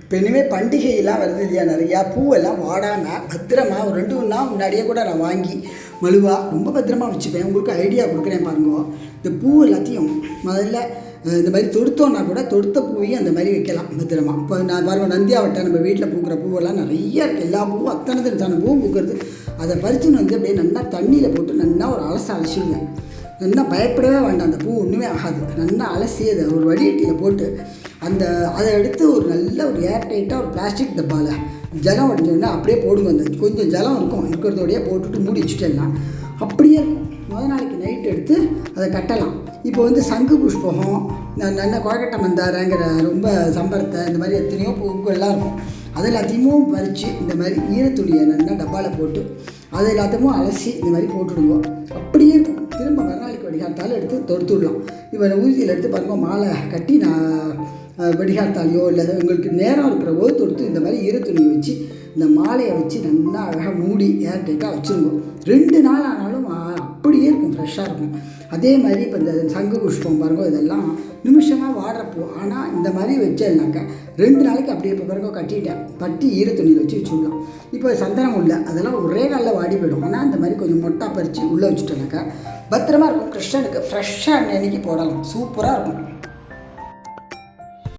இப்போ இனிமேல் பண்டிகையெல்லாம் வருது இல்லையா, நிறையா பூவெல்லாம் வாடாமல் பத்திரமா ஒரு 2 நாள் முன்னாடியே கூட நான் வாங்கி மலுவாக ரொம்ப பத்திரமா வச்சுப்பேன். உங்களுக்கு ஐடியா கொடுக்குறேன் பாருங்க. இந்த பூ எல்லாத்தையும் முதல்ல இந்த மாதிரி தொடுத்தோன்னா கூட தொடுத்த பூவையும் அந்த மாதிரி வைக்கலாம் பத்திரமா. இப்போ நான் பாருங்கள், நந்தியாவட்டை நம்ம வீட்டில் பூக்கிற பூவெல்லாம் நிறையா இருக்குது. எல்லா பூவும் அத்தனை தினத்தான பூவும் பூக்கிறது. அதை பறிச்சுன்னு வந்து அப்படியே நல்லா தண்ணியில் போட்டு நல்லா ஒரு அலசிடுங்க. நல்லா பயப்படவே வேண்டாம், அந்த பூ ஒன்றுமே ஆகாது. நல்லா அலசி அதை ஒரு வடிகட்டியில் போட்டு அதை எடுத்து ஒரு நல்ல ஒரு ஏர் டைட்டாக ஒரு பிளாஸ்டிக் டப்பாவில் ஜலம் வடிஞ்சோடனே அப்படியே போடுங்க. அந்த கொஞ்சம் ஜலம் இருக்கிறதோடையே போட்டுட்டு மூடி வச்சுட்டேன்னா அப்படியே இருக்கும். நாளைக்கு நைட்டு எடுத்து அதை கட்டலாம். இப்போ வந்து சங்கு புஷ்பகம், நல்ல கொழக்கட்டை மந்தாரங்கிற ரொம்ப சம்பரத்தை, இந்த மாதிரி எத்தனையோ பூக்கள்லாம் இருக்கும். அது எல்லாத்தையும் பறித்து இந்த மாதிரி ஈரத்துணியை நல்லா டப்பாவில் போட்டு அது எல்லாத்தையும் அலசி இந்த மாதிரி போட்டுடுவோம். அப்படியே இருக்கும். திரும்ப மறுநாளைக்கு வடிகாத்தால் எடுத்து தொடுத்துடலாம். இப்போ ஊசியில் எடுத்து பாருங்க, மாலை கட்டி நான் வடிகாத்தாலையோ இல்லை உங்களுக்கு நேரம் இருக்கிற போது தொடுத்து இந்த மாதிரி ஈரத்துணியை வச்சு இந்த மாலையை வச்சு நல்லா அழகாக மூடி ஏர் டைட்டாக வச்சுருவோம். 2 நாள் ஆனாலும் அப்படியே இருக்கும், ஃப்ரெஷ்ஷாக இருக்கும். அதே மாதிரி இப்போ இந்த சங்கு புஷ்பம் பாருங்க, இதெல்லாம் நிமிஷமாக வாடுறப்போ. ஆனால் இந்த மாதிரி வச்சேன்னாக்கா 2 நாளைக்கு அப்படியே இப்போ பாருங்க கட்டிட்டேன், கட்டி ஈரத்துணியில் வச்சு வச்சுடலாம். இப்போ சந்தனம் உள்ள அதெல்லாம் ஒரே நாளில் வாடி போயிடும். ஆனால் இந்த மாதிரி கொஞ்சம் மொட்டா பறித்து உள்ளே வச்சுட்டோன்னாக்கா பத்திரமா இருக்கும். கிருஷ்ணனுக்கு ஃப்ரெஷ்ஷாக அன்னைக்கு போடலாம், சூப்பராக இருக்கும்.